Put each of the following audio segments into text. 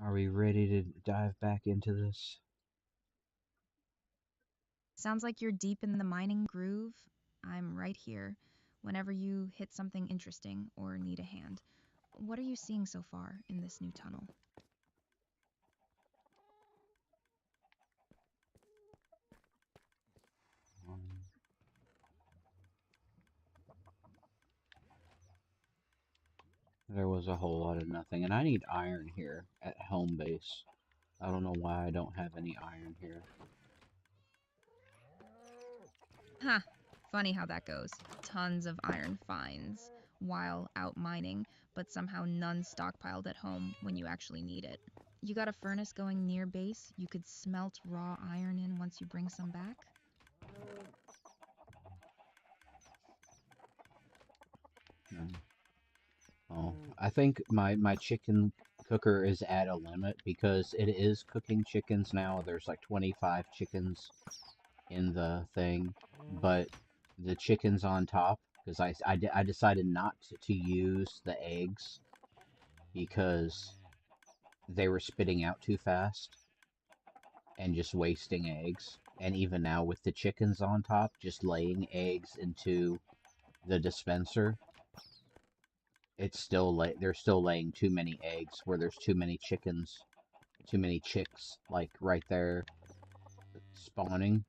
Are we ready to dive back into this? Sounds like you're deep in the mining groove. I'm right here whenever you hit something interesting or need a hand. What are you seeing so far in this new tunnel? Um, there was a whole lot of nothing, and I need iron here at home base. I don't know why I don't have any iron here. Huh, funny how that goes. Tons of iron finds while out mining, but somehow none stockpiled at home when you actually need it. You got a furnace going near base you could smelt raw iron in once you bring some back? No. Oh, I think my chicken cooker is at a limit because it is cooking chickens now. There's like 25 chickens in the thing, but the chickens on top, because I decided not to use the eggs because they were spitting out too fast and just wasting eggs. And even now with the chickens on top, just laying eggs into the dispenser, it's still they're still laying too many eggs where there's too many chickens, too many chicks like right there spawning.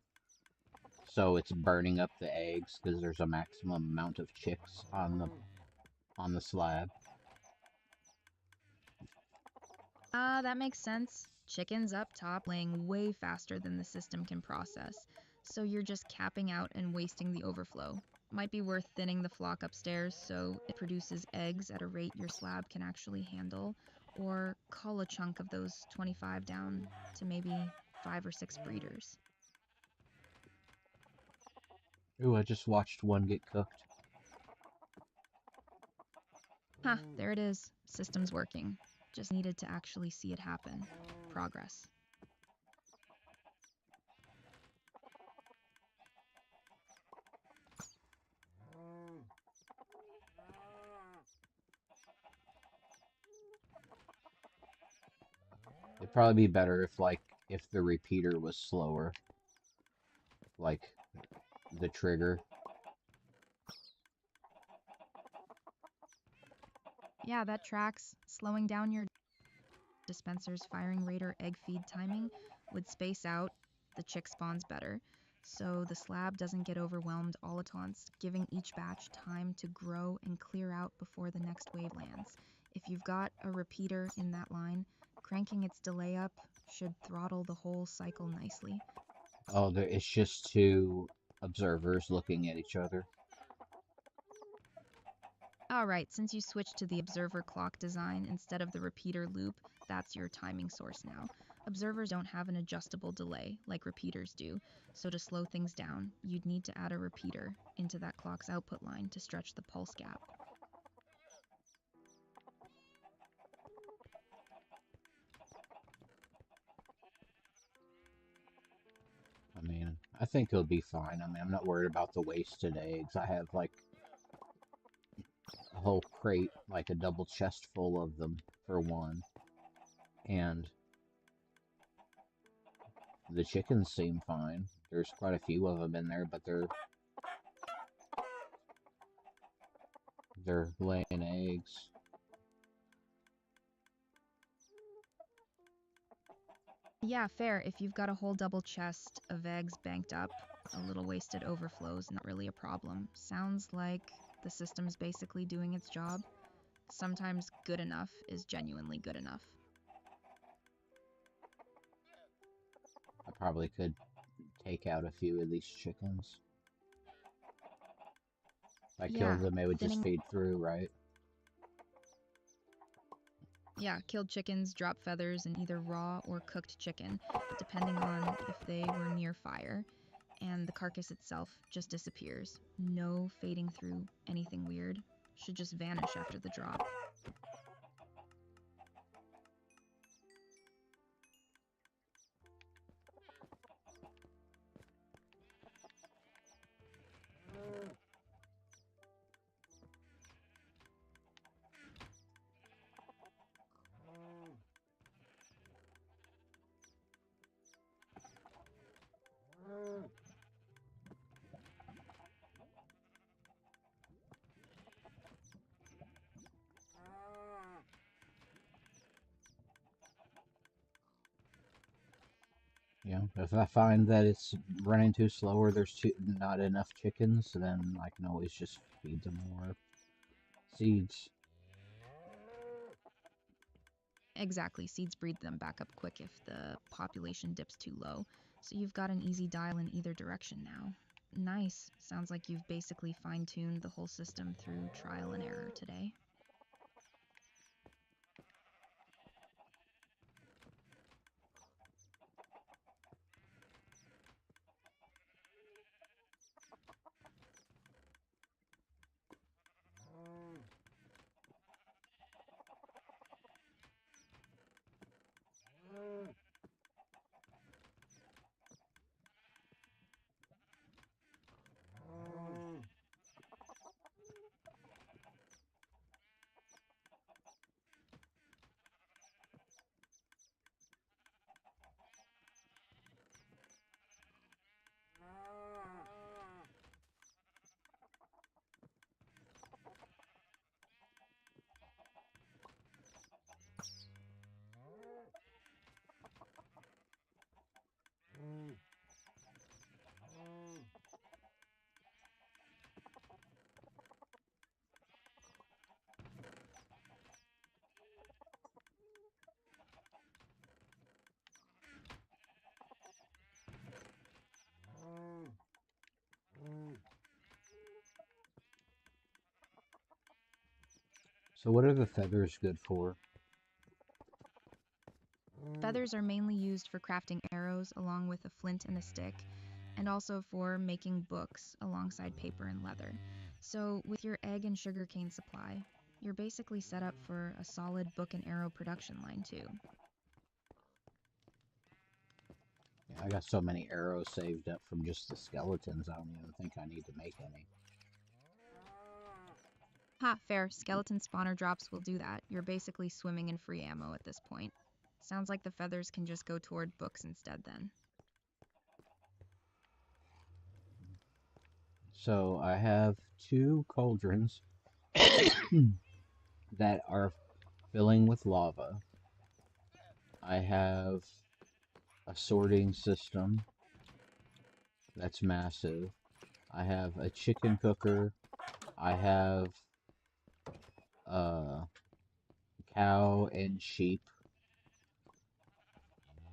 So it's burning up the eggs because there's a maximum amount of chicks on the slab. That makes sense. Chickens up top laying way faster than the system can process, so you're just capping out and wasting the overflow. Might be worth thinning the flock upstairs so it produces eggs at a rate your slab can actually handle, or cull a chunk of those 25 down to maybe 5 or 6 breeders. Ooh, I just watched one get cooked. Huh, there it is. System's working. Just needed to actually see it happen. Progress. It'd probably be better if if the repeater was slower, like the trigger. Yeah, that tracks. Slowing down your dispenser's firing rate or egg feed timing would space out the chick spawns better, so the slab doesn't get overwhelmed all at once, giving each batch time to grow and clear out before the next wave lands. If you've got a repeater in that line, cranking its delay up should throttle the whole cycle nicely. Oh, there it's just two observers looking at each other. Alright, since you switched to the observer clock design instead of the repeater loop, that's your timing source now. Observers don't have an adjustable delay like repeaters do, so to slow things down, you'd need to add a repeater into that clock's output line to stretch the pulse gap. I mean, I think it'll be fine. I mean, I'm not worried about the wasted eggs. I have like a whole crate, like a double chest full of them for one. And the chickens seem fine. There's quite a few of them in there, but they're laying eggs. Yeah, fair. If you've got a whole double chest of eggs banked up, a little wasted overflow's not really a problem. Sounds like the system's basically doing its job. Sometimes good enough is genuinely good enough. I probably could take out a few of these chickens. If I killed Yeah, them, it would just thinning. feed through, right? Yeah, killed chickens drop feathers in either raw or cooked chicken, depending on if they were near fire, and the carcass itself just disappears. No fading through anything weird. Should just vanish after the drop. If I find that it's running too slow or there's not enough chickens, then I can always just feed them more seeds. Exactly, seeds breed them back up quick if the population dips too low. So you've got an easy dial in either direction now. Nice. Sounds like you've basically fine tuned the whole system through trial and error today. So what are the feathers good for? Feathers are mainly used for crafting arrows along with a flint and a stick, and also for making books alongside paper and leather. So, with your egg and sugarcane supply, you're basically set up for a solid book and arrow production line, too. Yeah, I got so many arrows saved up from just the skeletons, I don't even think I need to make any. Ha, fair. Skeleton spawner drops will do that. You're basically swimming in free ammo at this point. Sounds like the feathers can just go toward books instead, then. So I have 2 cauldrons that are filling with lava. I have a sorting system that's massive. I have a chicken cooker. I have a cow and sheep.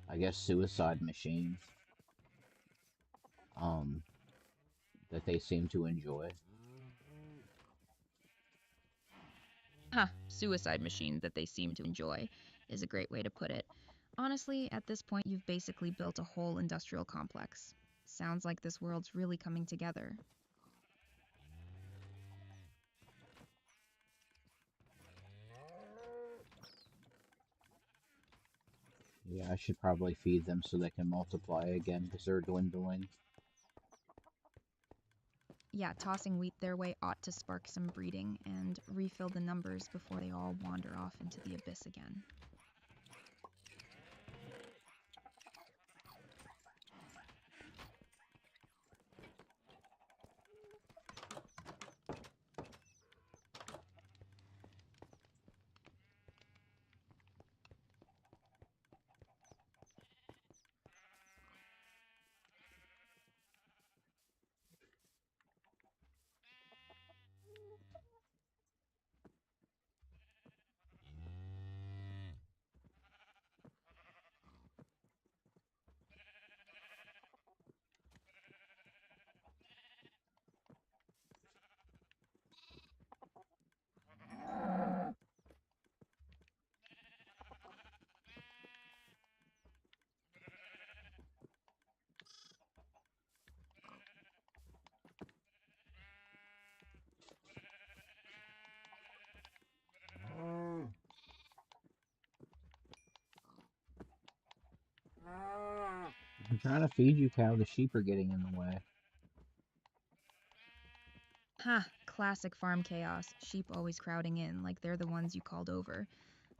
I guess suicide machine. Um, that they seem to enjoy. Ha, suicide machine that they seem to enjoy is a great way to put it. Honestly, at this point, you've basically built a whole industrial complex. Sounds like this world's really coming together. Yeah, I should probably feed them so they can multiply again because they're dwindling. Yeah, tossing wheat their way ought to spark some breeding and refill the numbers before they all wander off into the abyss again. I'm trying to feed you, cow. The sheep are getting in the way. Ha, classic farm chaos. Sheep always crowding in like they're the ones you called over.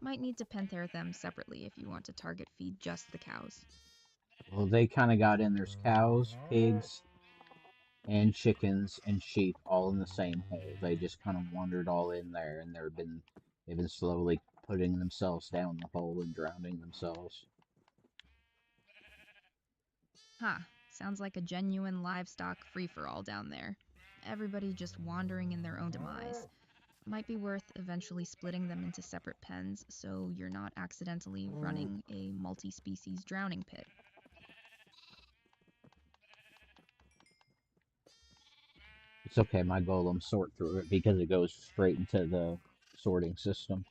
Might need to penther them separately if you want to target feed just the cows. Well, they kind of got in. There's cows, pigs, and chickens and sheep all in the same hole. They just kind of wandered all in there, and they've been slowly putting themselves down the hole and drowning themselves. Huh, sounds like a genuine livestock free-for-all down there. Everybody just wandering in their own demise. Might be worth eventually splitting them into separate pens so you're not accidentally running a multi-species drowning pit. It's okay, my golems sort through it because it goes straight into the sorting system.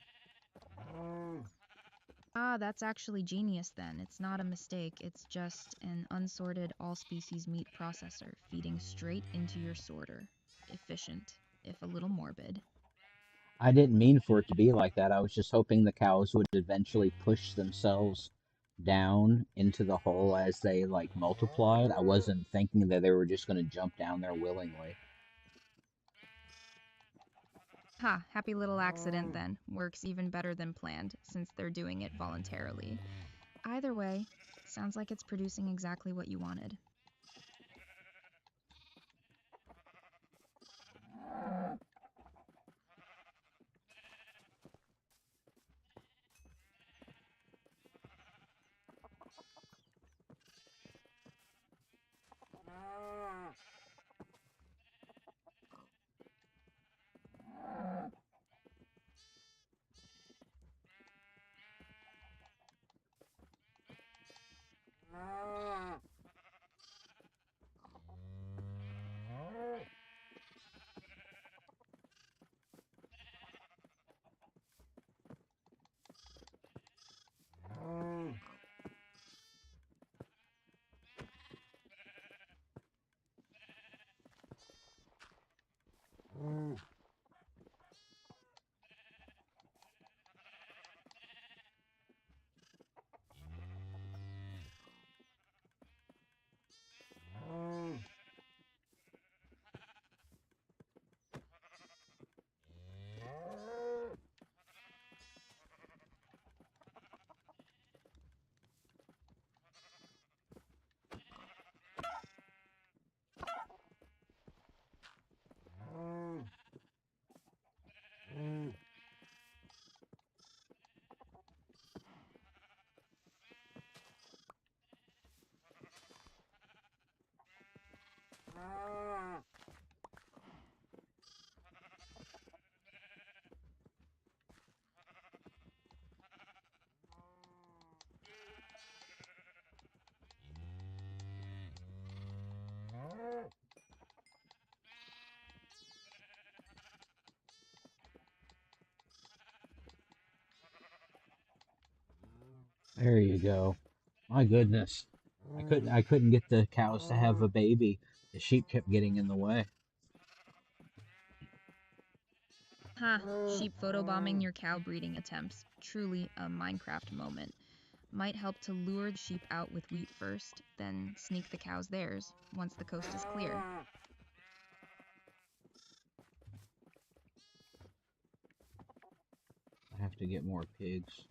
Ah, that's actually genius then. It's not a mistake, it's just an unsorted all-species meat processor feeding straight into your sorter. Efficient, if a little morbid. I didn't mean for it to be like that. I was just hoping the cows would eventually push themselves down into the hole as they like multiplied. I wasn't thinking that they were just going to jump down there willingly. Ha, happy little accident then. Works even better than planned, since they're doing it voluntarily. Either way, sounds like it's producing exactly what you wanted. There you go. My goodness. I couldn't get the cows to have a baby. The sheep kept getting in the way. Ha, sheep photobombing your cow breeding attempts. Truly a Minecraft moment. Might help to lure the sheep out with wheat first, then sneak the cows theirs once the coast is clear. I have to get more pigs.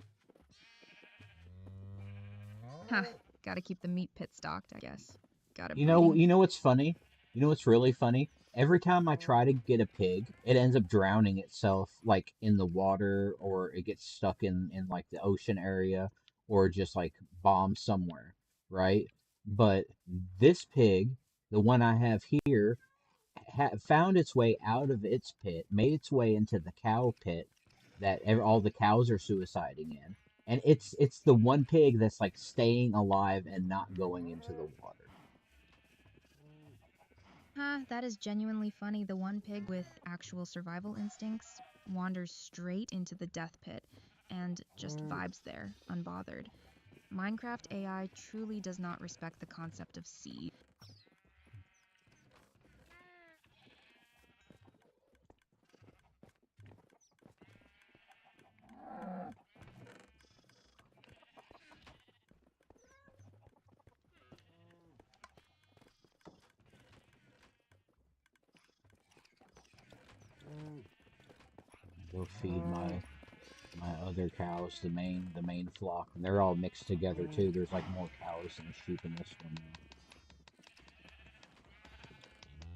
Ha, gotta keep the meat pit stocked, I guess. Got a You know, breeding. you know what's funny? You know what's really funny? Every time I try to get a pig, it ends up drowning itself like in the water or it gets stuck in like the ocean area or just like bombed somewhere, right? But this pig, the one I have here, found its way out of its pit, made its way into the cow pit that all the cows are suiciding in. And it's the one pig that's like staying alive and not going into the water. Ha, that is genuinely funny. The one pig with actual survival instincts wanders straight into the death pit and just vibes there, unbothered. Minecraft AI truly does not respect the concept of seed. Go feed my other cows, the main flock, and they're all mixed together too. There's like more cows than sheep in this one.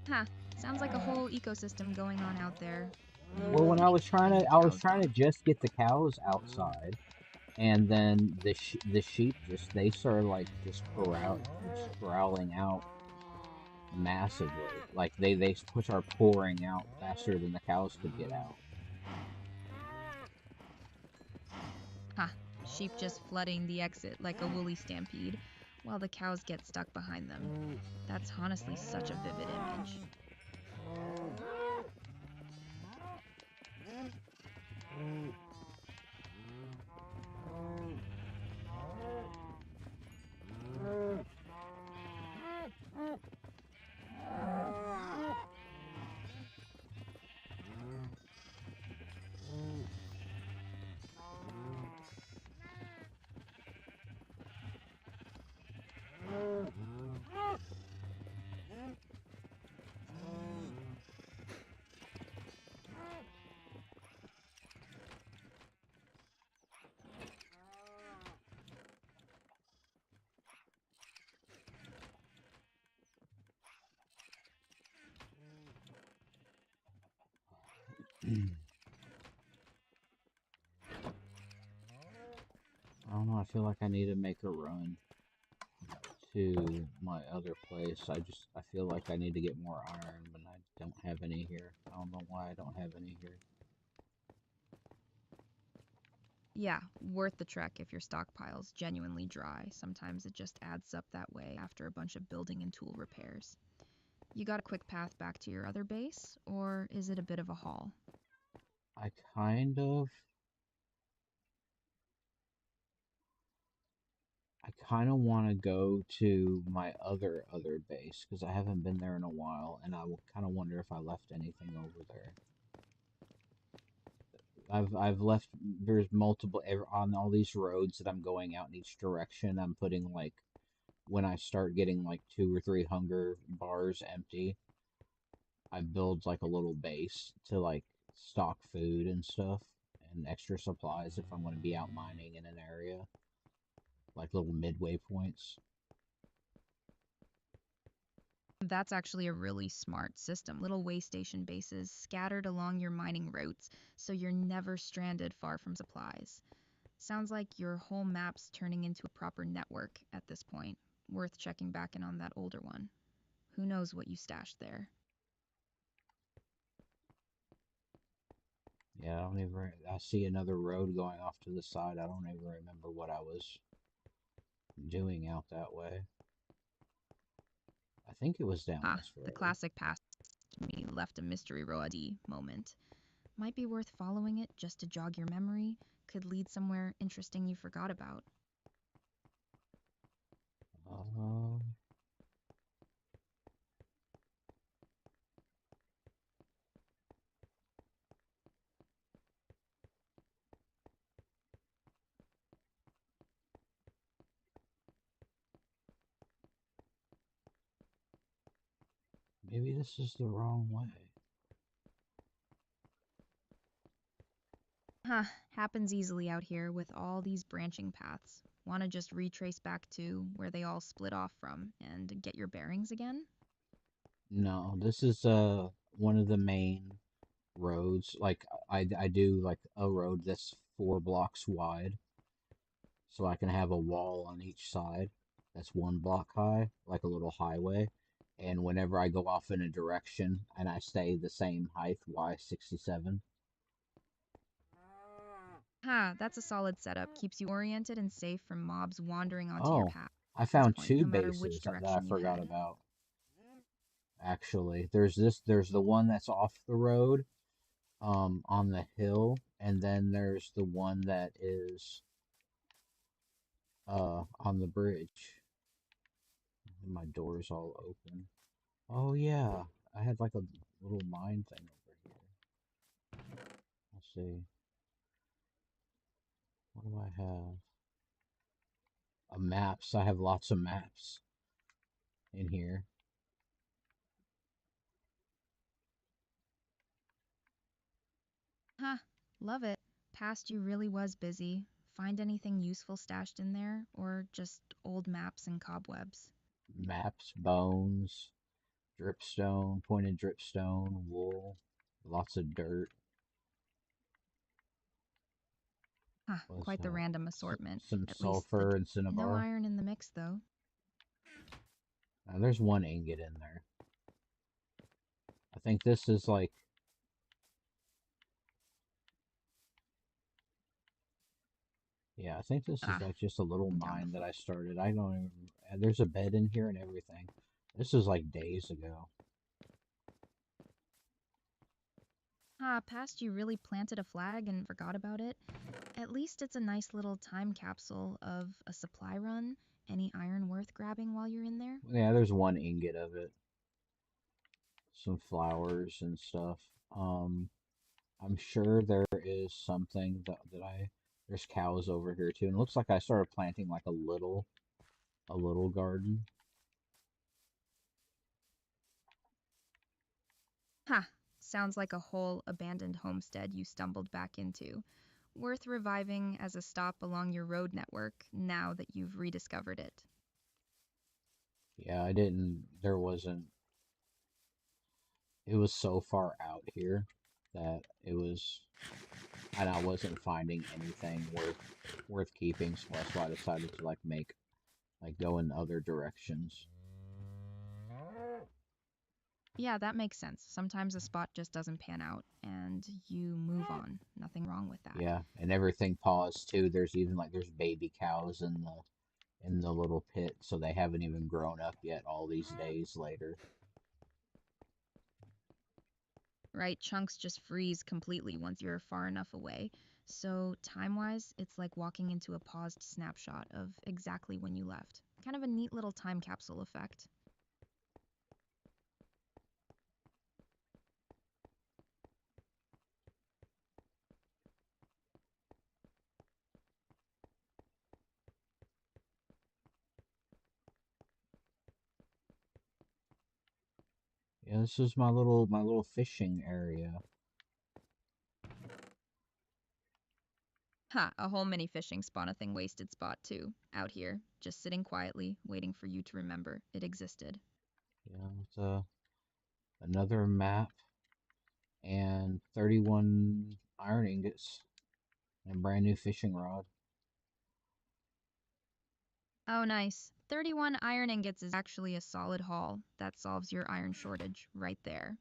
Ha, sounds like a whole ecosystem going on out there. Well, You when I keep was trying getting to, the I was cows trying to docked. just get the cows outside, and then the sheep just they start like just growling out massively. Like they start pouring out faster than the cows could get out. Ha! Sheep just flooding the exit like a woolly stampede, while the cows get stuck behind them. That's honestly such a vivid image. I don't know. I feel like I need to make a run to my other place. I feel like I need to get more iron, but I don't have any here. I don't know why I don't have any here. Yeah, worth the trek if your stockpile's genuinely dry. Sometimes it just adds up that way after a bunch of building and tool repairs. You got a quick path back to your other base, or is it a bit of a haul? I kind of I kind of want to go to my other base because I haven't been there in a while, and I kind of wonder if I left anything over there. I've left there's multiple on all these roads that I'm going out in each direction. I'm putting like when I start getting like 2 or 3 hunger bars empty, I build like a little base to like stock food and stuff and extra supplies if I'm going to be out mining in an area, like little midway points. That's actually a really smart system. Little way station bases scattered along your mining routes, so you're never stranded far from supplies. Sounds like your whole map's turning into a proper network at this point. Worth checking back in on that older one. Who knows what you stashed there? Yeah, I don't even. I see another road going off to the side. I don't even remember what I was doing out that way. I think it was down Ah, this the road. classic past me left a mystery road moment. Might be worth following it just to jog your memory. Could lead somewhere interesting you forgot about. Uh, Maybe this is the wrong way. Huh, happens easily out here with all these branching paths. Want to just retrace back to where they all split off from and get your bearings again? No, this is one of the main roads. Like I do like a road that's 4 blocks wide, so I can have a wall on each side. That's 1 block high, like a little highway. And whenever I go off in a direction and I stay the same height, Y67. Ha, that's a solid setup. Keeps you oriented and safe from mobs wandering onto your Oh, path. I This found point, two no matter which bases that I direction you forgot head. about. Actually, there's the one that's off the road, on the hill, and then there's the one that is on the bridge. My door's all open. Oh yeah, I had like a little mine thing over here. Let's see. What do I have? A maps. I have lots of maps in here. Ha, love it. Past you really was busy. Find anything useful stashed in there, or just old maps and cobwebs? Maps, bones, dripstone, pointed dripstone, wool, lots of dirt. Huh, Was quite the random assortment. some At least the sulfur and no cinnabar. iron in the mix, though. There's one ingot in there. I think this is like, yeah, I think this is Ah, like just a little down the mine that floor. I started. I don't even, there's a bed in here and everything. This is like days ago. Ah, past you really planted a flag and forgot about it. At least it's a nice little time capsule of a supply run. Any iron worth grabbing while you're in there? Yeah, there's one ingot of it. Some flowers and stuff. Um, I'm sure there is something there's cows over here too. And it looks like I started planting like a little garden. Ha! Sounds like a whole abandoned homestead you stumbled back into. Worth reviving as a stop along your road network now that you've rediscovered it. Yeah, there wasn't, it was so far out here that and I wasn't finding anything worth keeping, so that's why I decided to go in other directions. Yeah, that makes sense. Sometimes a spot just doesn't pan out, and you move on. Nothing wrong with that. Yeah, and everything paused too. There's baby cows in the little pit, so they haven't even grown up yet all these days later. Right? Chunks just freeze completely once you're far enough away. So, time wise, it's like walking into a paused snapshot of exactly when you left. Kind of a neat little time capsule effect. Yeah, this is my little fishing area. Ha, a whole mini fishing spawn a thing wasted spot too, out here, just sitting quietly, waiting for you to remember it existed. Yeah, it's another map and 31 iron ingots and brand new fishing rod. Oh, nice. 31 iron ingots is actually a solid haul. That solves your iron shortage right there.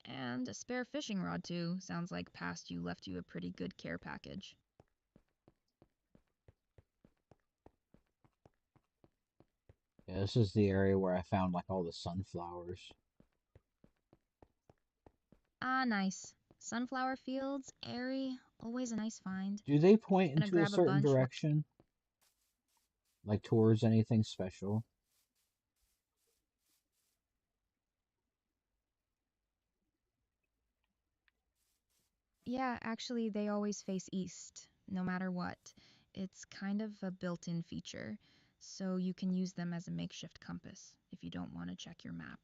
And a spare fishing rod, too. Sounds like past you left you a pretty good care package. Yeah, this is the area where I found like all the sunflowers. Ah, nice. Sunflower fields, airy, always a nice find. Do they point Gonna into a grab a certain bunch. direction? Like towards anything special? Yeah, actually, they always face east, no matter what. It's kind of a built in feature, so you can use them as a makeshift compass if you don't want to check your map.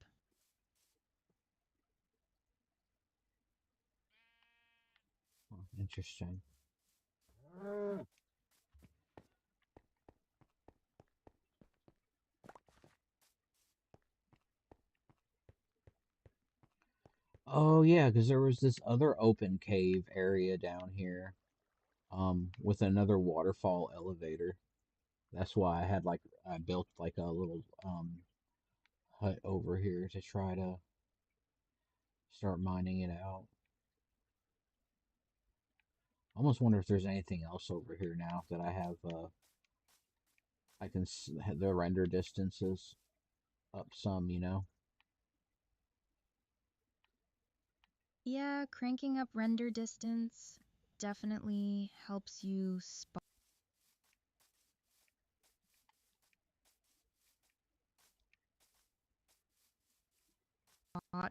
Oh, interesting. Oh yeah, because there was this other open cave area down here, with another waterfall elevator. That's why I built like a little hut over here to try to start mining it out. I almost wonder if there's anything else over here now that I have. I can the render distances up some, you know. Yeah, cranking up render distance definitely helps you spot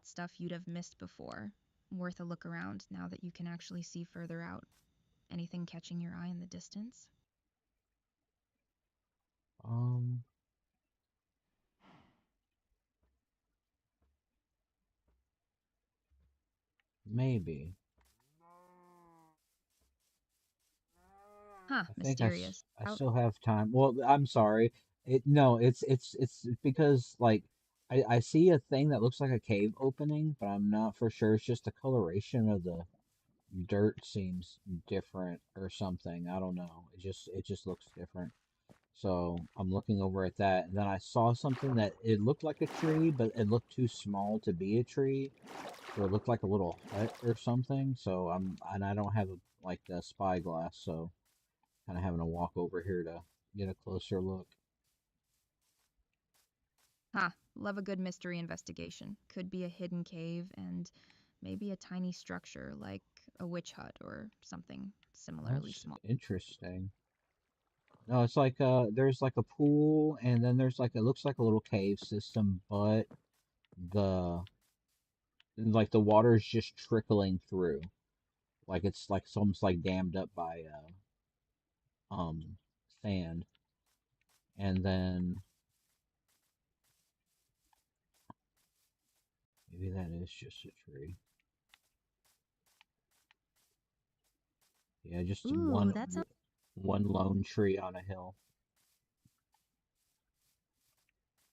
stuff you'd have missed before. Worth a look around now that you can actually see further out. Anything catching your eye in the distance? Um, maybe. Huh, I think mysterious. I Out. still have time. Well, I'm sorry. It no, it's because like I see a thing that looks like a cave opening, but I'm not for sure. It's just the coloration of dirt seems different or something. I don't know. It just looks different. So I'm looking over at that, and then I saw something that it looked like a tree, but it looked too small to be a tree. So it looked like a little hut or something. So and I don't have like the spyglass, so kind of having to walk over here to get a closer look. Ha, love a good mystery investigation. Could be a hidden cave and maybe a tiny structure like a witch hut or something similarly That's small. interesting. No, it's like there's like a pool, and then there's like it looks like a little cave system, but the the water is just trickling through. It's almost like dammed up by um sand. And then maybe that is just a tree. Yeah, just Ooh, that's a one lone tree on a hill.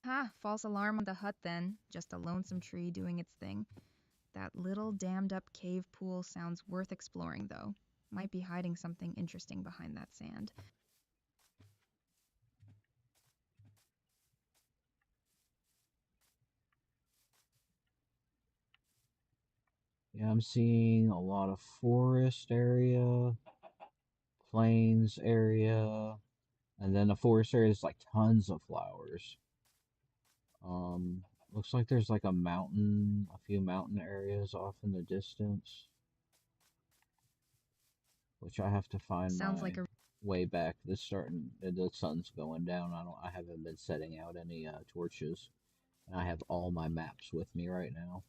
ha, false alarm on the hut then. Just a lonesome tree doing its thing. That little dammed up cave pool sounds worth exploring though. Might be hiding something interesting behind that sand. Yeah, I'm seeing a lot of forest area, plains area, and then the forest area is like tons of flowers. Um, Looks like there's like a few mountain areas off in the distance, which I have to find Sounds my like a way back. The sun's going down. I haven't been setting out any torches, and I have all my maps with me right now.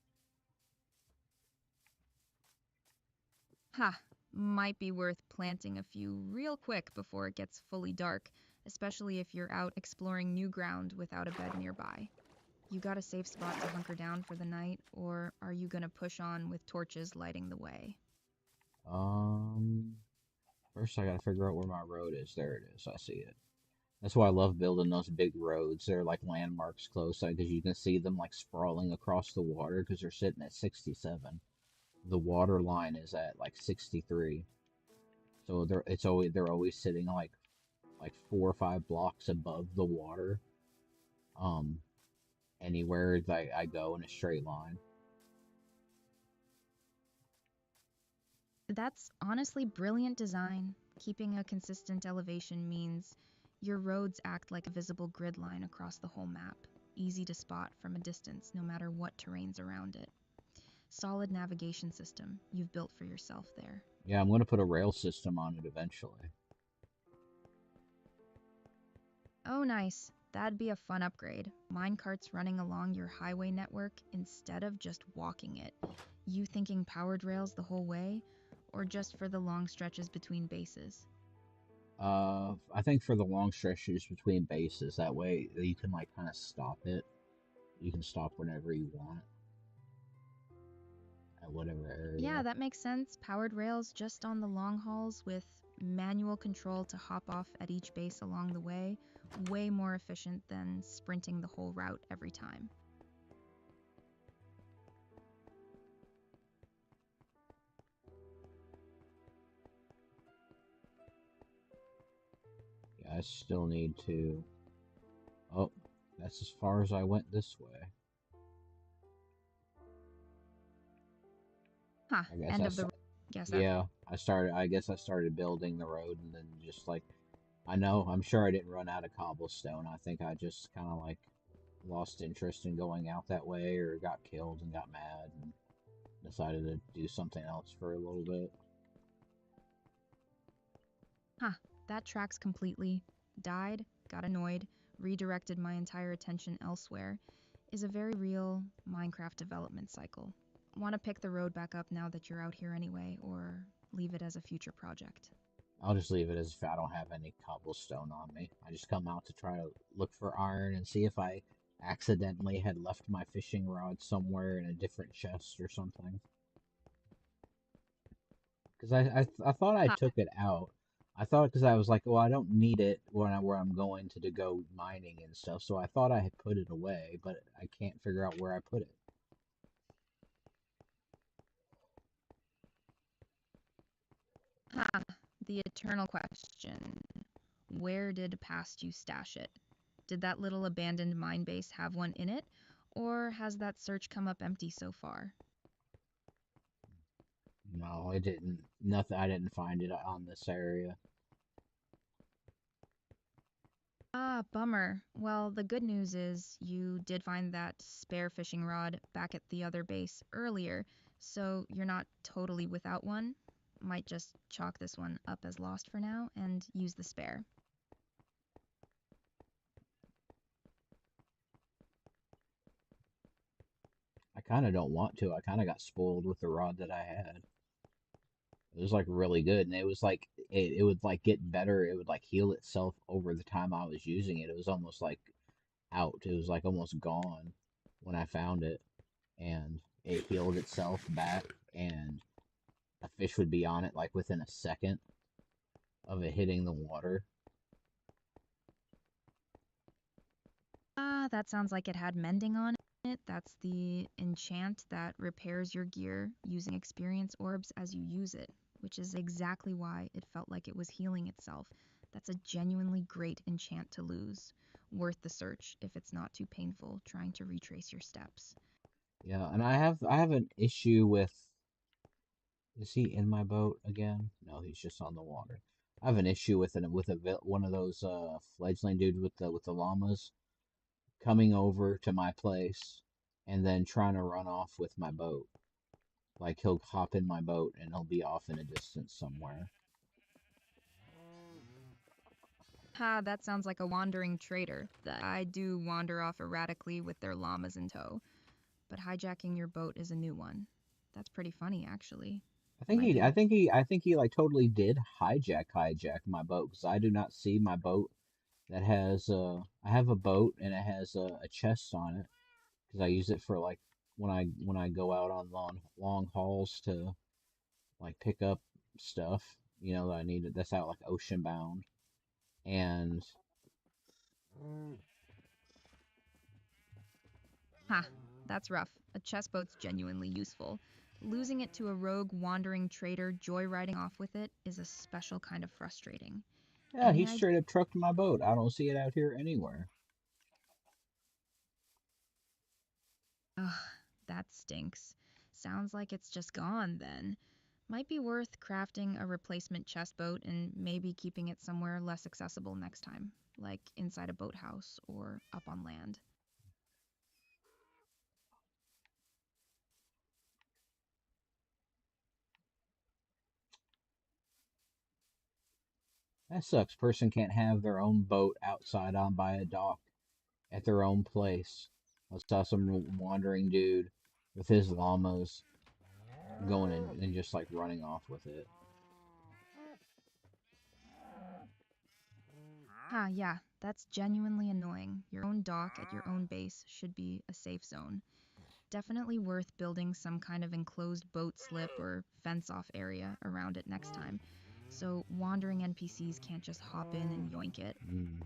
ha, might be worth planting a few real quick before it gets fully dark, especially if you're out exploring new ground without a bed nearby. You got a safe spot to hunker down for the night, or are you gonna push on with torches lighting the way? Um, First I gotta figure out where my road is. There it is. I see it. That's why I love building those big roads. They're like landmarks close, because you can see them like sprawling across the water because they're sitting at 67. The water line is at like 63. So they're always sitting like 4 or 5 blocks above the water. Um, Anywhere that I go in a straight line. That's honestly brilliant design. Keeping a consistent elevation means your roads act like a visible grid line across the whole map, easy to spot from a distance no matter what terrain's around it. Solid navigation system you've built for yourself there. Yeah, I'm gonna put a rail system on it eventually. Oh, nice. That'd be a fun upgrade. Minecarts running along your highway network instead of just walking it. You thinking powered rails the whole way, or just for the long stretches between bases? I think for the long stretches between bases, that way you can like kind of stop it. You can stop whenever you want at whatever Yeah, area. that makes sense. Powered rails just on the long hauls with manual control to hop off at each base along the way. Way more efficient than sprinting the whole route every time. Yeah, I still need to. Oh, that's as far as I went this way. Huh, I guess end of the guess that. yeah, I guess I started building the road, and then just like I know, I'm sure I didn't run out of cobblestone. I think I just kind of like lost interest in going out that way, or got killed and got mad and decided to do something else for a little bit. Huh, that tracks completely. Died, got annoyed, redirected my entire attention elsewhere, is a very real Minecraft development cycle. Want to pick the road back up now that you're out here anyway, or leave it as a future project? I'll just leave it as if I don't have any cobblestone on me. I just come out to try to look for iron and see if I accidentally had left my fishing rod somewhere in a different chest or something. Because I thought I Ha, took it out. I thought because I was like, well, I don't need it where I'm going to go mining and stuff. So I thought I had put it away, but I can't figure out where I put it. The eternal question: where did past you stash it? Did that little abandoned mine base have one in it? Or has that search come up empty so far? No, it didn't. Nothing. I didn't find it on this area. Ah, bummer. Well, the good news is you did find that spare fishing rod back at the other base earlier, so you're not totally without one. Might just chalk this one up as lost for now and use the spare. I kind of don't want to. I kind of got spoiled with the rod that I had. It was like really good, and it was like it would like get better. It would like heal itself over the time I was using it. It was almost like out. It was like almost gone when I found it, and it healed itself back, and a fish would be on it like within a second of it hitting the water. Ah, that sounds like it had mending on it. That's the enchant that repairs your gear using experience orbs as you use it, which is exactly why it felt like it was healing itself. That's a genuinely great enchant to lose. Worth the search if it's not too painful trying to retrace your steps. Yeah, and I have an issue with. Is he in my boat again? No, he's just on the water. I have an issue with one of those fledgling dudes with the llamas coming over to my place and then trying to run off with my boat. Like he'll hop in my boat and he'll be off in a distance somewhere. Ha, that sounds like a wandering trader. I do wander off erratically with their llamas in tow, but hijacking your boat is a new one. That's pretty funny, actually. I think Might he, I be. think he, I think he like totally did hijack my boat because I do not see my boat that has I have a boat and it has a chest on it because I use it for like when I go out on long hauls to like pick up stuff, that I need that's out like ocean bound. And Ha, that's rough. A chessboat's genuinely useful. Losing it to a rogue wandering trader joyriding off with it is a special kind of frustrating. yeah, he Any idea? straight up trucked my boat. I don't see it out here anywhere. Ugh, that stinks. Sounds like it's just gone then. Might be worth crafting a replacement chessboat and maybe keeping it somewhere less accessible next time, like inside a boathouse or up on land. That sucks. Person can't have their own boat outside on by a dock at their own place. I saw some wandering dude with his llamas going and just like running off with it. Ah, yeah, that's genuinely annoying. Your own dock at your own base should be a safe zone. Definitely worth building some kind of enclosed boat slip or fence off area around it next time, so wandering NPCs can't just hop in and yoink it. Mm.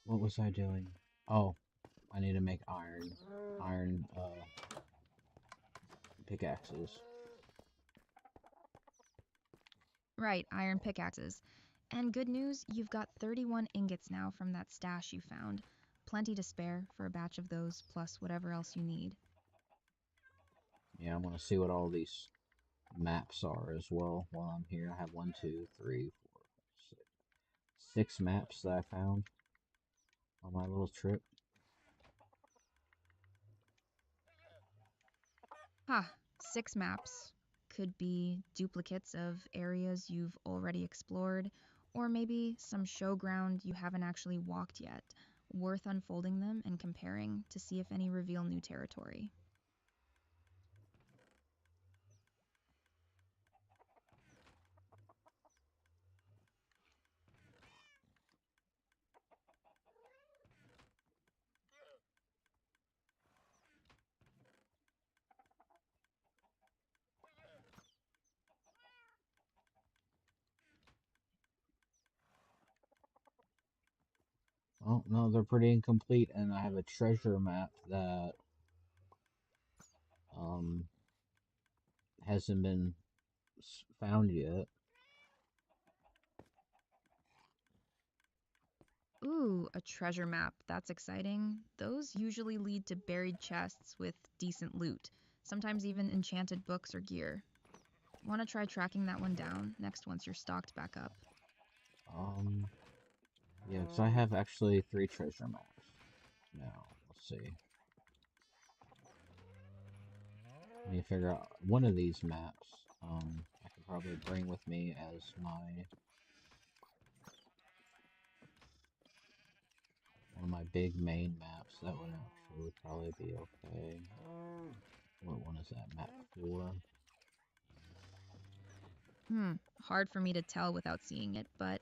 What was I doing? Oh, I need to make iron pickaxes. Right, iron pickaxes. And good news, you've got 31 ingots now from that stash you found. Plenty to spare for a batch of those, plus whatever else you need. Yeah, I want to see what all these maps are as well while I'm here. I have one, two, three, four, six, six maps that I found on my little trip. Ha, 6 maps. Could be duplicates of areas you've already explored, or maybe some showground you haven't actually walked yet. Worth unfolding them and comparing to see if any reveal new territory. Oh, no, they're pretty incomplete, and I have a treasure map that um hasn't been found yet. Ooh, a treasure map. That's exciting. Those usually lead to buried chests with decent loot, sometimes even enchanted books or gear. Want to try tracking that one down next once you're stocked back up? Um, yeah, because I have actually 3 treasure maps now. Let's see. Let me figure out one of these maps. I could probably bring with me as my one of my big main maps. That would actually probably be okay. What one is that? Map 4? Hard for me to tell without seeing it, but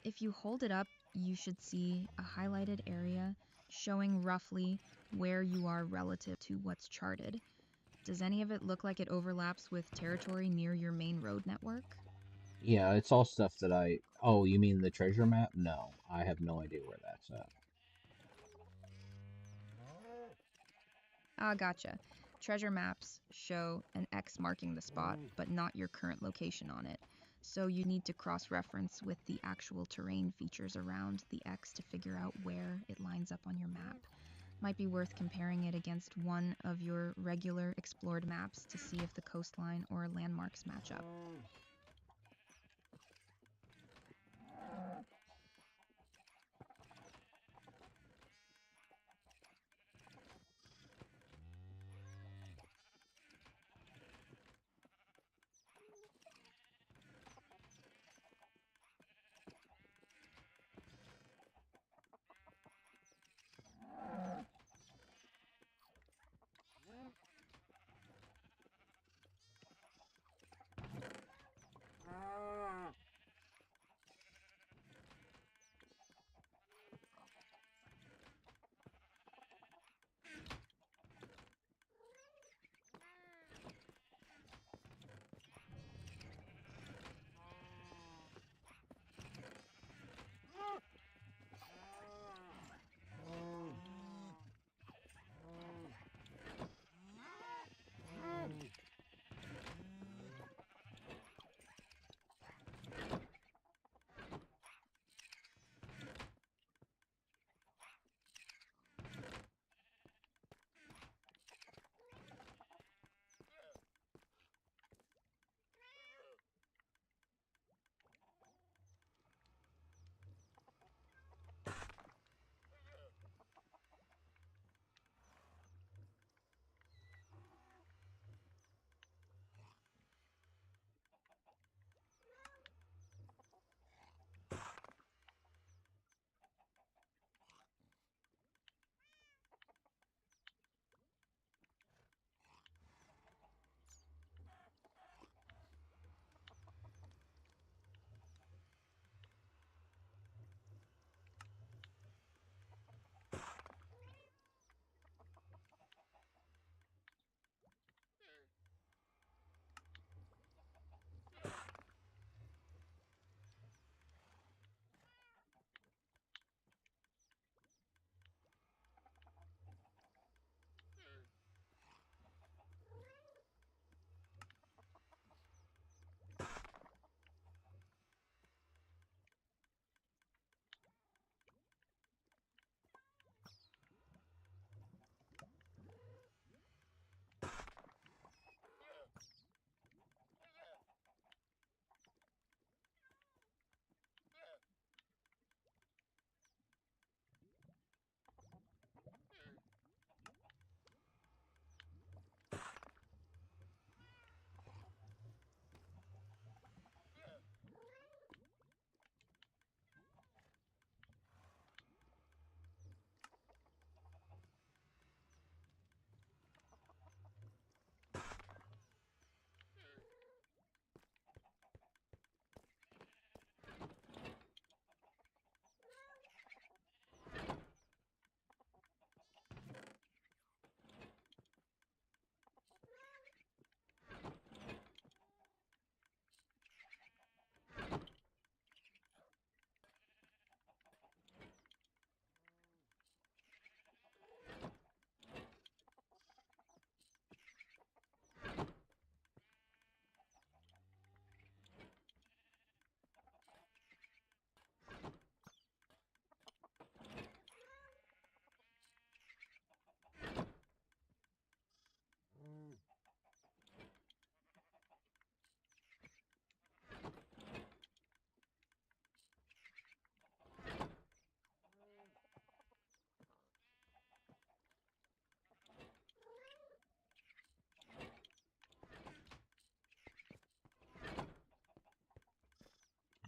if you hold it up, you should see a highlighted area showing roughly where you are relative to what's charted. Does any of it look like it overlaps with territory near your main road network? Yeah, it's all stuff that I... Oh, you mean the treasure map? No, I have no idea where that's at. Ah, gotcha. Treasure maps show an X marking the spot, but not your current location on it. So you need to cross reference with the actual terrain features around the X to figure out where it lines up on your map. Might be worth comparing it against one of your regular explored maps to see if the coastline or landmarks match up.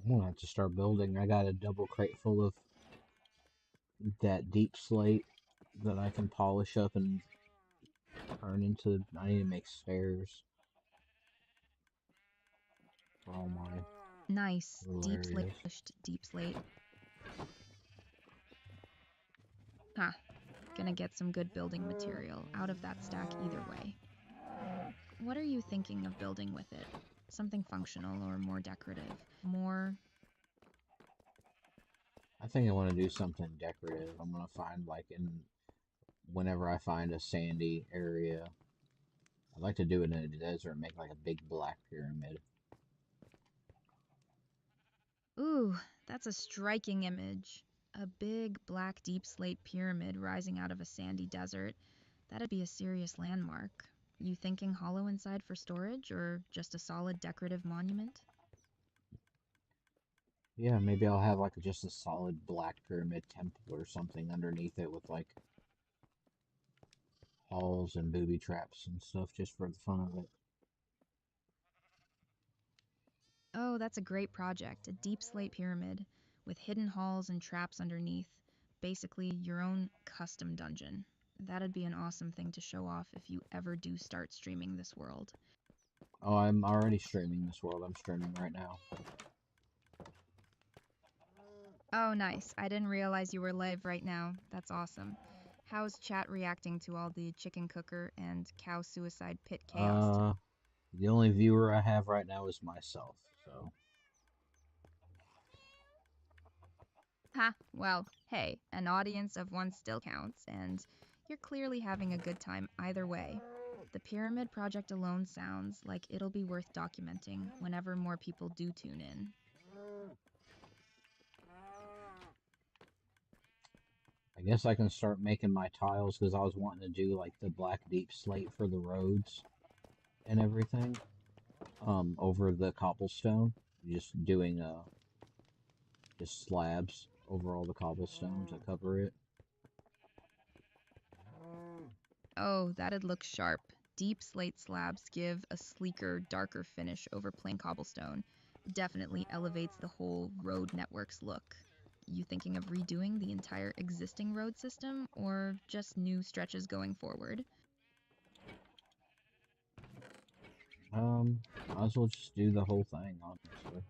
I'm gonna have to start building. I got a double crate full of that deep slate that I can polish up and turn into. I need to make stairs for all my Nice. little Deep slate. areas. Deep slate. Huh. Gonna get some good building material out of that stack either way. What are you thinking of building with it? Something functional or more decorative? More. I think I want to do something decorative. I'm gonna find whenever I find a sandy area, I'd like to do it in a desert, make like a big black pyramid. Ooh, that's a striking image. A big black deep slate pyramid rising out of a sandy desert. That'd be a serious landmark. You thinking hollow inside for storage or just a solid decorative monument? Yeah, maybe I'll have like just a solid black pyramid temple or something underneath it with like halls and booby traps and stuff just for the fun of it. Oh, that's a great project. A deep slate pyramid with hidden halls and traps underneath. Basically, your own custom dungeon. That'd be an awesome thing to show off if you ever do start streaming this world. Oh, I'm already streaming this world. I'm streaming right now. Oh, nice. I didn't realize you were live right now. That's awesome. How's chat reacting to all the chicken cooker and cow suicide pit chaos? The only viewer I have right now is myself, so. Ha, well, hey, an audience of one still counts, and you're clearly having a good time either way. The Pyramid Project alone sounds like it'll be worth documenting whenever more people do tune in. I guess I can start making my tiles because I was wanting to do like the black deep slate for the roads and everything. Over the cobblestone. Just doing just slabs over all the cobblestone to cover it. Oh, that'd look sharp. Deep slate slabs give a sleeker, darker finish over plain cobblestone. Definitely elevates the whole road network's look. You thinking of redoing the entire existing road system or just new stretches going forward? Might as well just do the whole thing, honestly.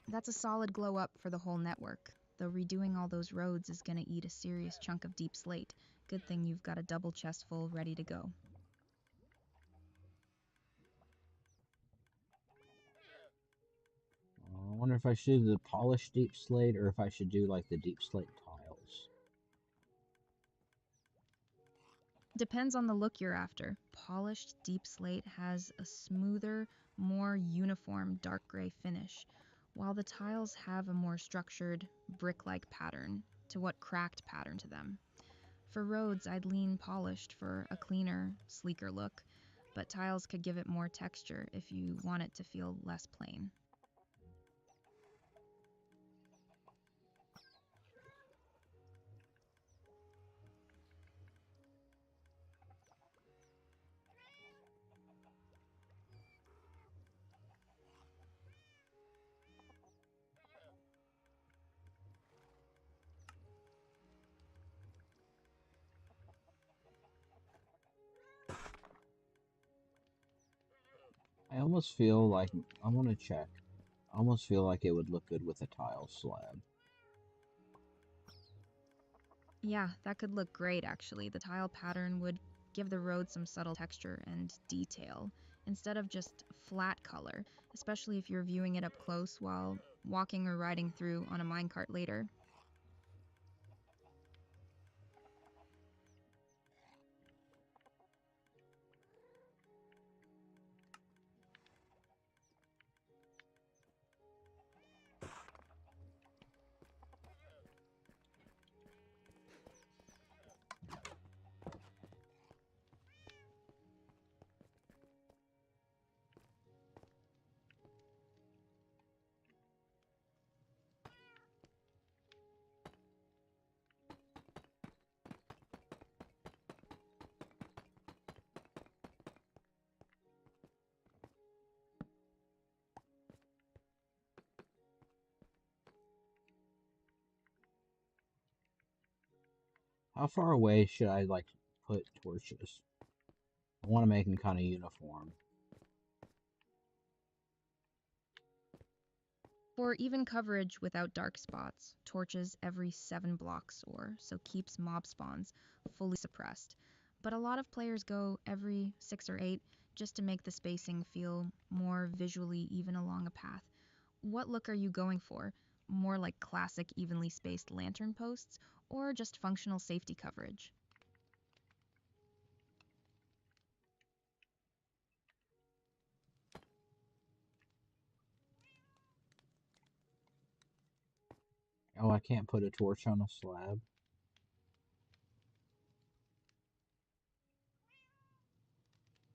That's a solid glow up for the whole network. Though redoing all those roads is gonna eat a serious chunk of deep slate. Good thing you've got a double chest full ready to go. I wonder if I should do the polished deep slate or if I should do like the deep slate tiles. Depends on the look you're after. Polished deep slate has a smoother, more uniform dark gray finish, while the tiles have a more structured, brick-like pattern to what cracked pattern to them. For roads, I'd lean polished for a cleaner, sleeker look, but tiles could give it more texture if you want it to feel less plain. I almost feel like I want to check. I almost feel like it would look good with a tile slab. Yeah, that could look great actually. The tile pattern would give the road some subtle texture and detail instead of just flat color, especially if you're viewing it up close while walking or riding through on a minecart later. How far away should I, like, put torches? I want to make them kind of uniform. For even coverage without dark spots, torches every 7 blocks or so keeps mob spawns fully suppressed. But a lot of players go every 6 or 8 just to make the spacing feel more visually even along a path. What look are you going for? More like classic evenly spaced lantern posts or just functional safety coverage? Oh, I can't put a torch on a slab.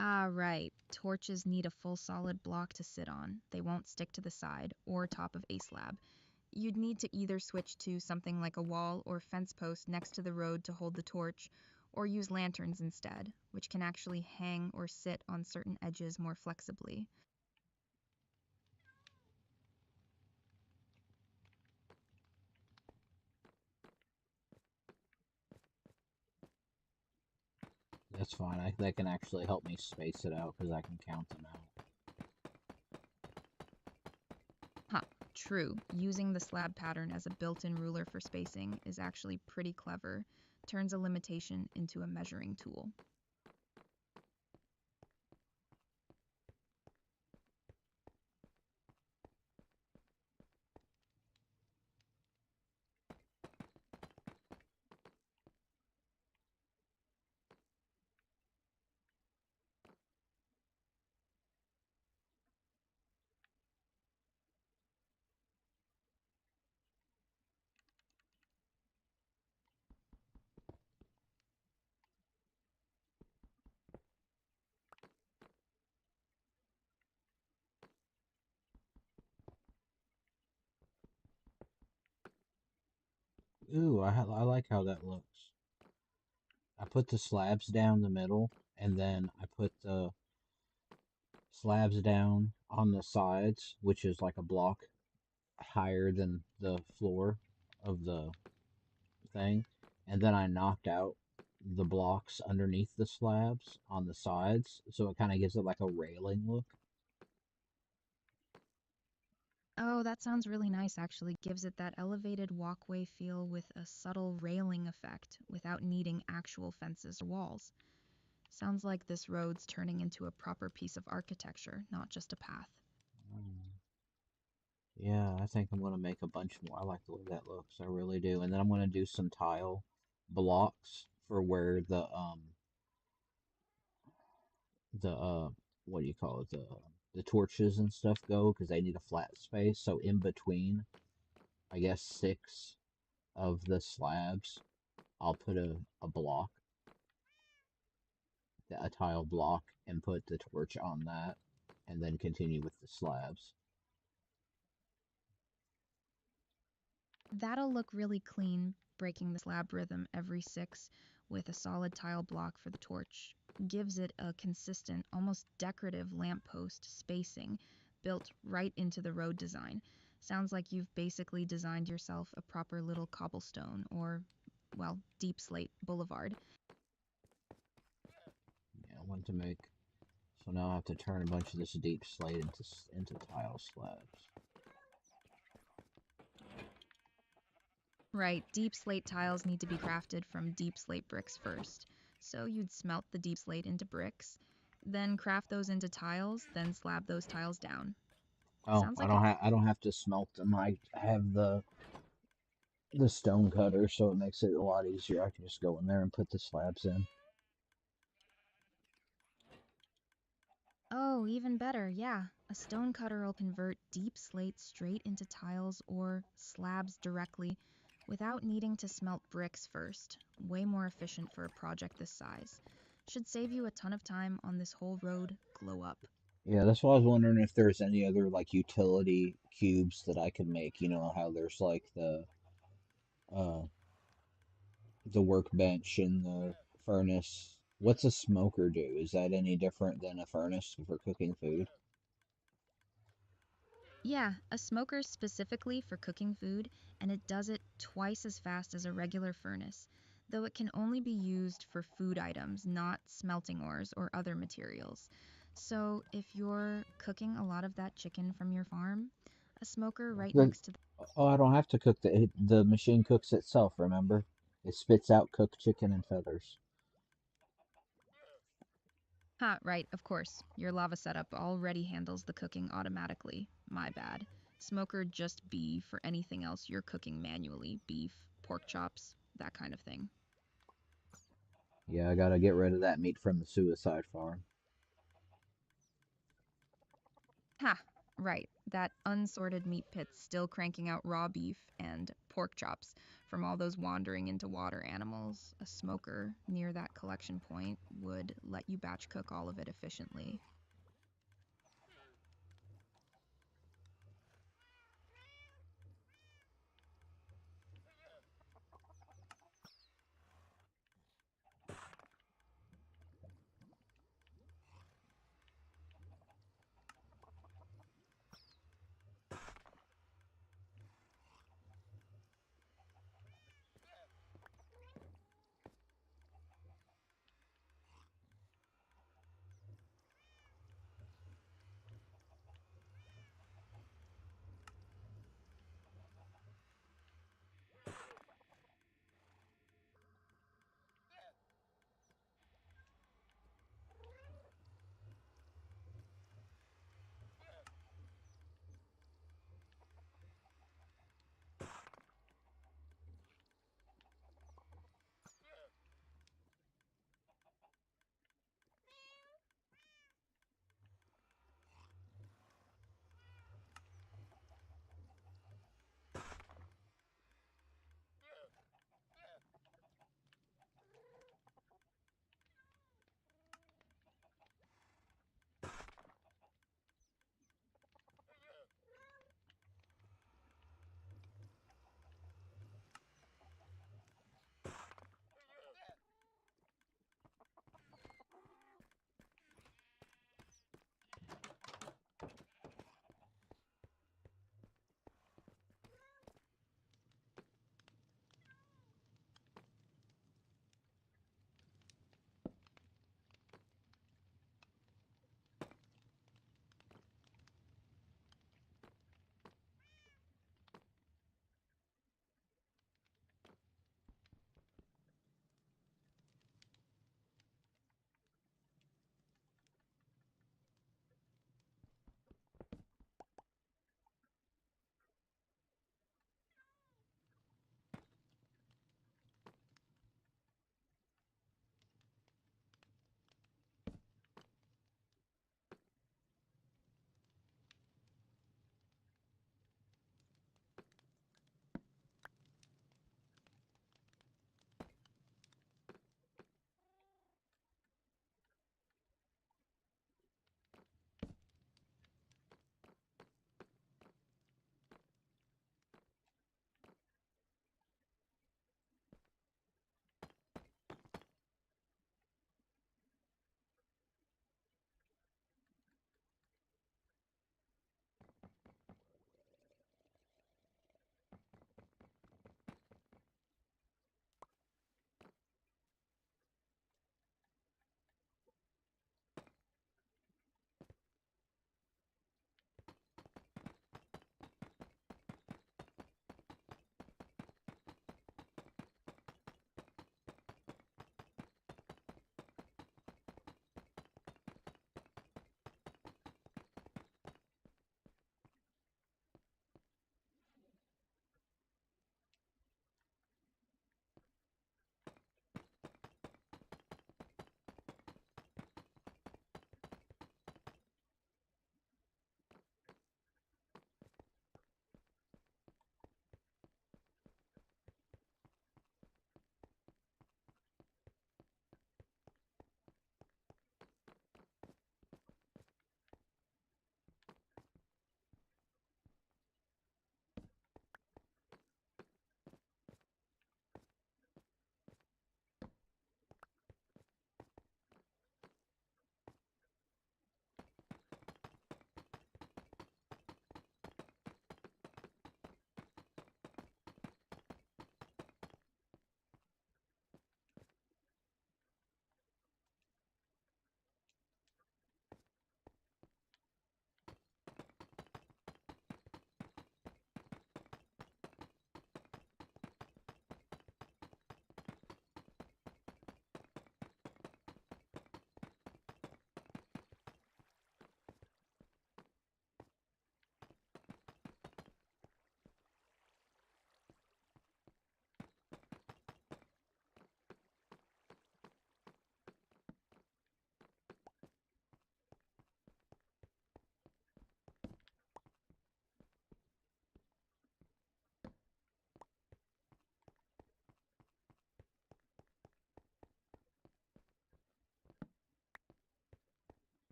Ah, right. Torches need a full solid block to sit on. They won't stick to the side or top of a slab. You'd need to either switch to something like a wall or fence post next to the road to hold the torch, or use lanterns instead, which can actually hang or sit on certain edges more flexibly. That's fine. That can actually help me space it out because I can count them out. Huh, true. Using the slab pattern as a built-in ruler for spacing is actually pretty clever. Turns a limitation into a measuring tool. Ooh, I like how that looks. I put the slabs down the middle, and then I put the slabs down on the sides, which is like a block higher than the floor of the thing. And then I knocked out the blocks underneath the slabs on the sides, so it kind of gives it like a railing look. Oh, that sounds really nice actually. Gives it that elevated walkway feel with a subtle railing effect without needing actual fences or walls. Sounds like this road's turning into a proper piece of architecture, not just a path. Mm. Yeah, I think I'm gonna make a bunch more. I like the way that looks. I really do. And then I'm gonna do some tile blocks for where the what do you call it, the torches and stuff go, because they need a flat space. So in between, I guess, 6 of the slabs, I'll put a block, a tile block, and put the torch on that, and then continue with the slabs. That'll look really clean, breaking the slab rhythm every 6 with a solid tile block for the torch. Gives it a consistent, almost decorative lamppost spacing built right into the road design. Sounds like you've basically designed yourself a proper little cobblestone or, well, deep slate boulevard. Yeah, I want to make. So now I have to turn a bunch of this deep slate into tile slabs. Right, deep slate tiles need to be crafted from deep slate bricks first. So you'd smelt the deep slate into bricks, then craft those into tiles, then slab those tiles down. Oh, Sounds like a I don't have to smelt them. I have the stone cutter, so it makes it a lot easier. I can just go in there and put the slabs in. Oh, even better, yeah. A stone cutter will convert deep slate straight into tiles or slabs directly without needing to smelt bricks first. Way more efficient for a project this size. Should save you a ton of time on this whole road glow up. Yeah, that's why I was wondering if there's any other like utility cubes that I could make. You know how there's like uh the workbench and the furnace. What's a smoker do? Is that any different than a furnace for cooking food? Yeah, a smoker specifically for cooking food, and it does it twice as fast as a regular furnace. though it can only be used for food items, not smelting ores or other materials. So, if you're cooking a lot of that chicken from your farm, a smoker right The next to the Oh, I don't have to cook the machine cooks itself, remember? It spits out cooked chicken and feathers. Ha, right, of course. Your lava setup already handles the cooking automatically. My bad. Smoker just B for anything else you're cooking manually. Beef, pork chops, that kind of thing. Yeah, I gotta get rid of that meat from the suicide farm. Ha, right. That unsorted meat pit's still cranking out raw beef and pork chops from all those wandering into water animals. A smoker near that collection point would let you batch cook all of it efficiently.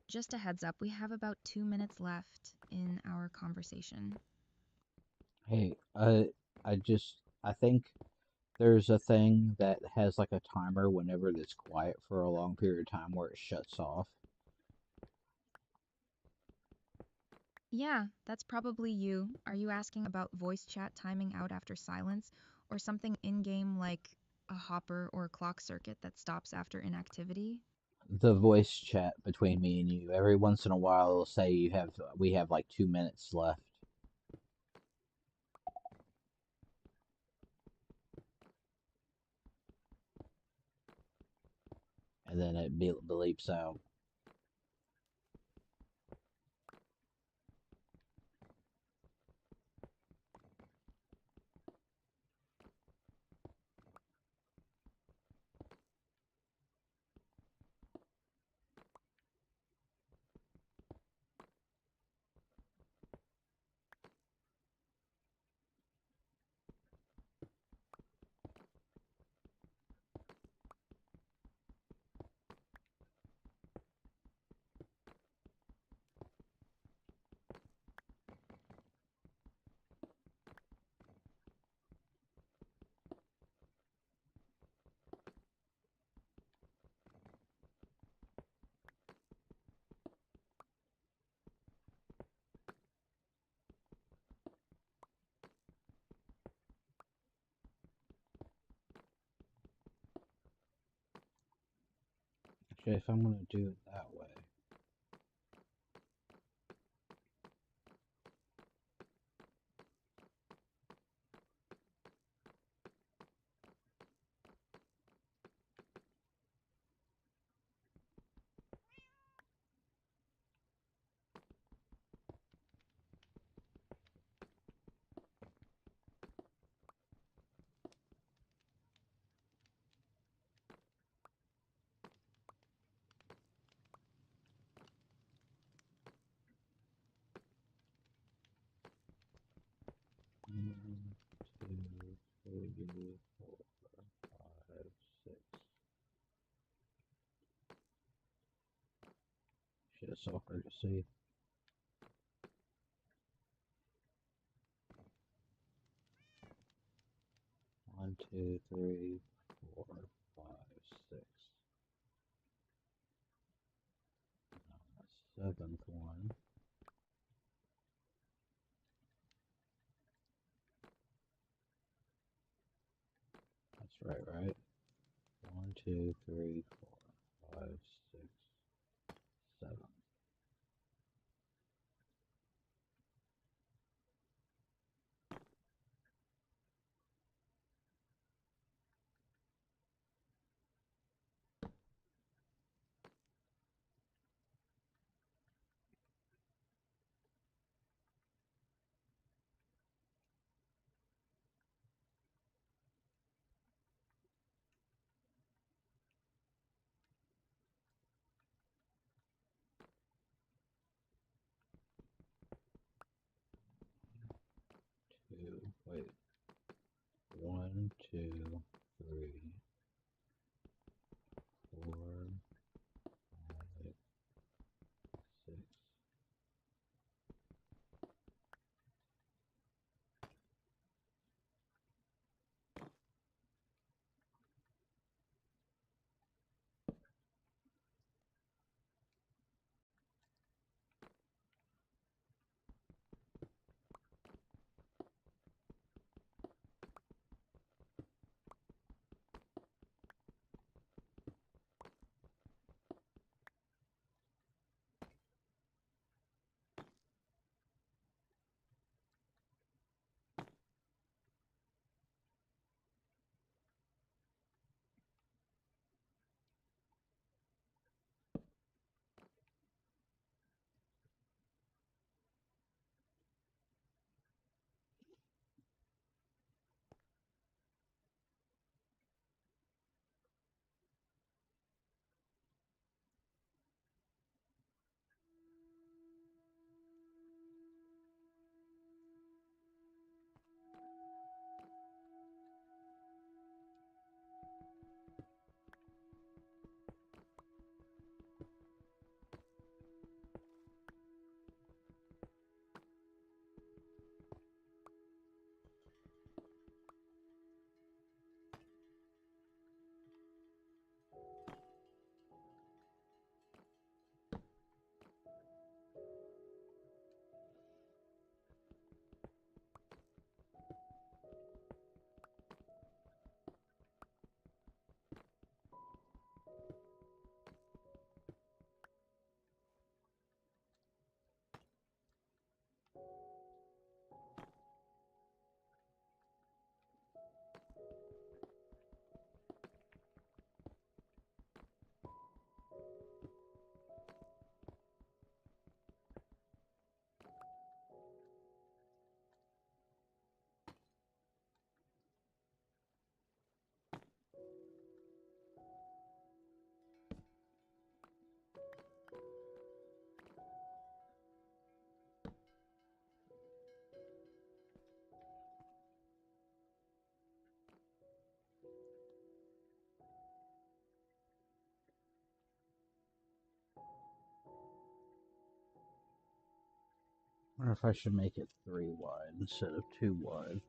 Just a heads up, we have about 2 minutes left in our conversation. Hey, I think there's a thing that has like a timer whenever it's quiet for a long period of time where it shuts off. Yeah, that's probably you. Are you asking about voice chat timing out after silence, or something in game like a hopper or a clock circuit that stops after inactivity? The voice chat between me and you. Every once in a while, it'll say we have like 2 minutes left, and then it bleeps out. Actually, if I'm gonna do it that way. One, two, three, four, five, six. Shit, it's so hard to see. One, two, three, four, five, six. Seventh one. That's right? One, two, three, four, five, six, seven. 2, wait. 1, 2, 3, 4, 5, 6. wonder if I should make it 3 wide instead of 2 wide.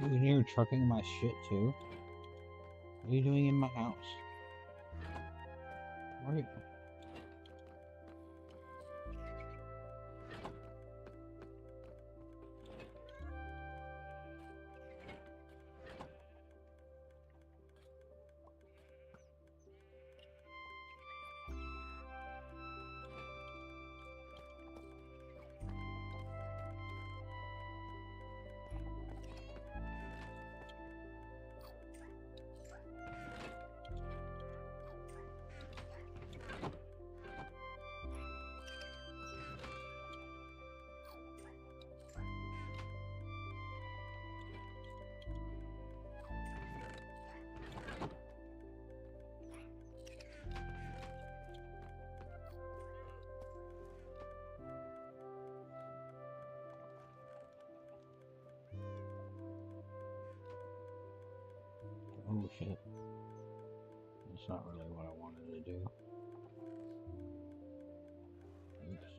Dude, you're trucking my shit too? What are you doing in my house? Where are you? Oh shit. That's not really what I wanted to do. Oops.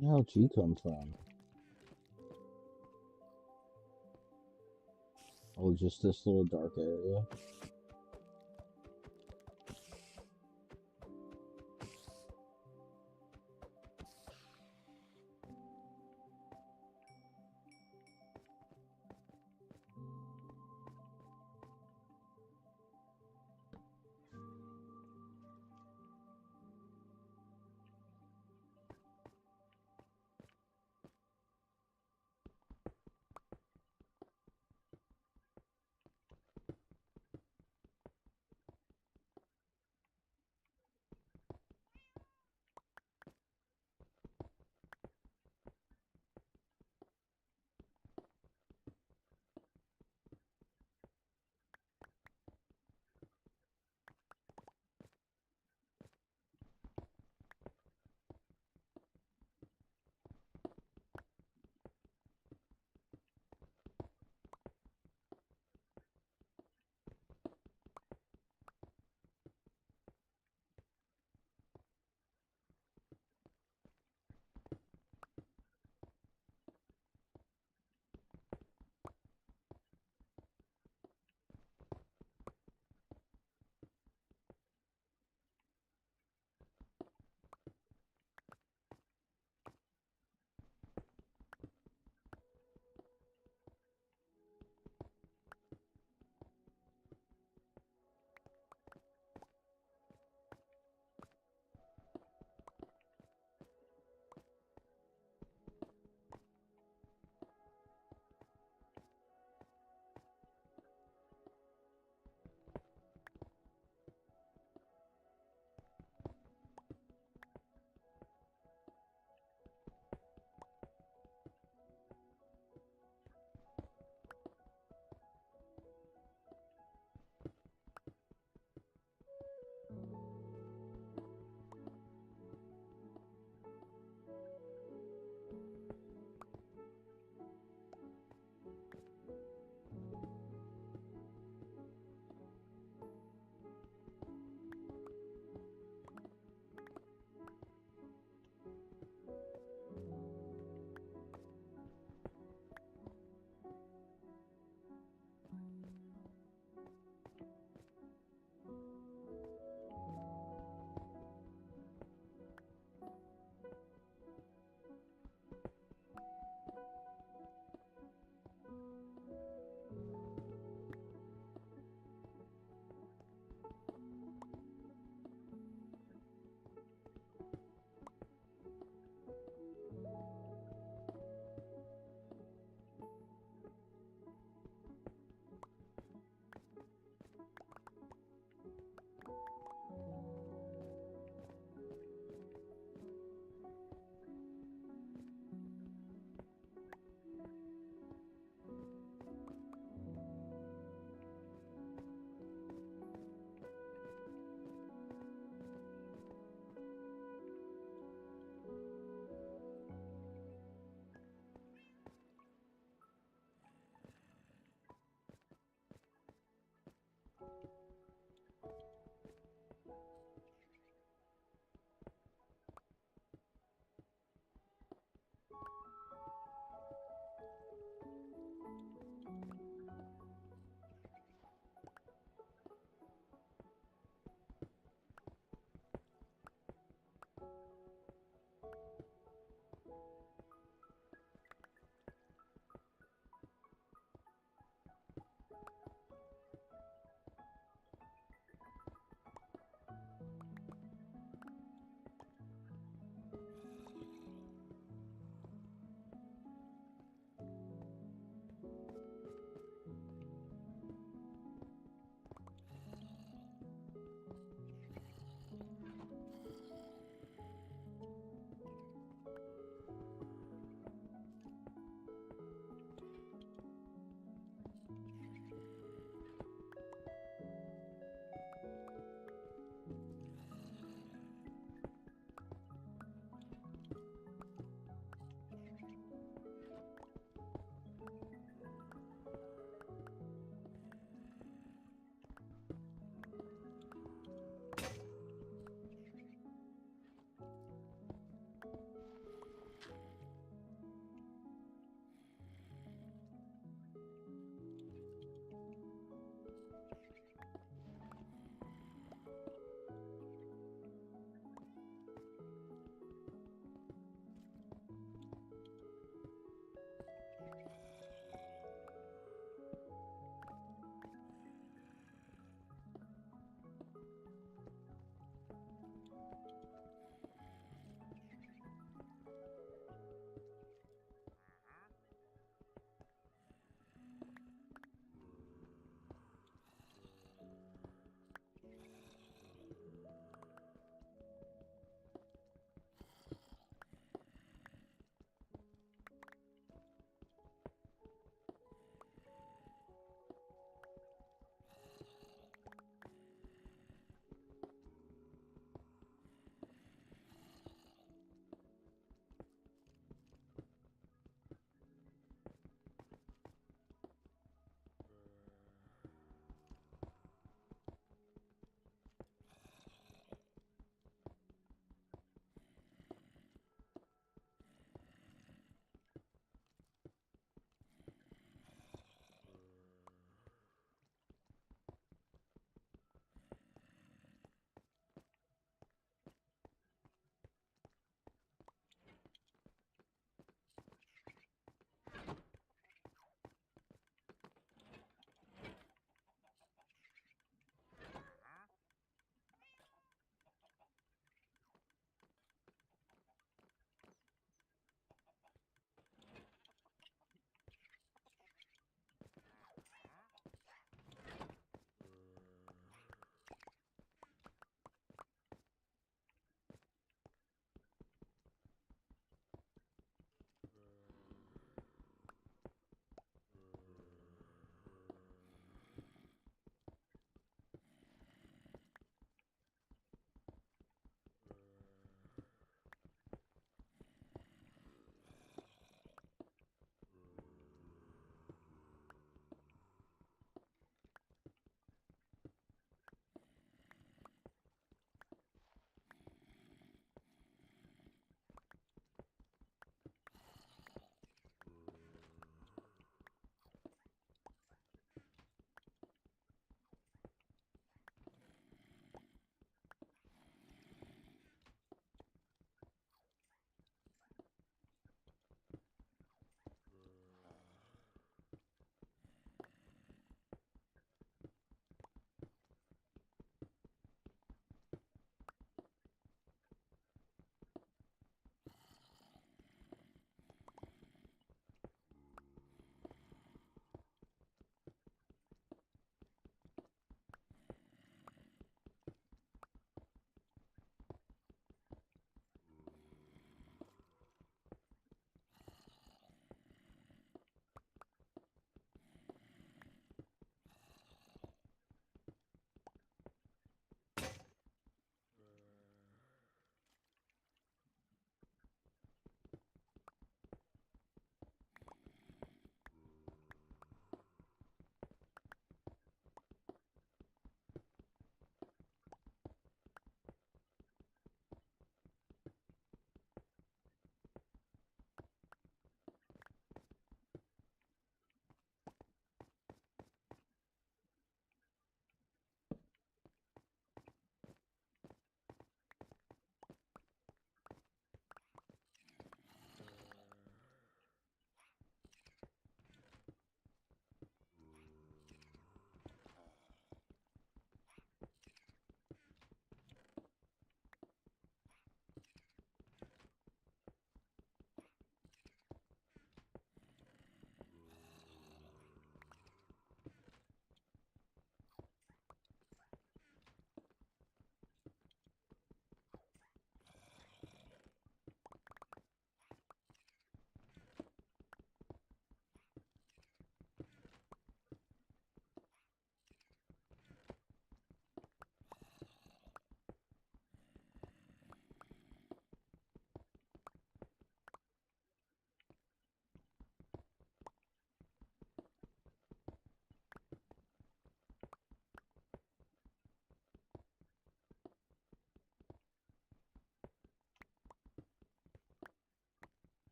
Where did you come from? Oh, just this little dark area.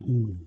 Mm.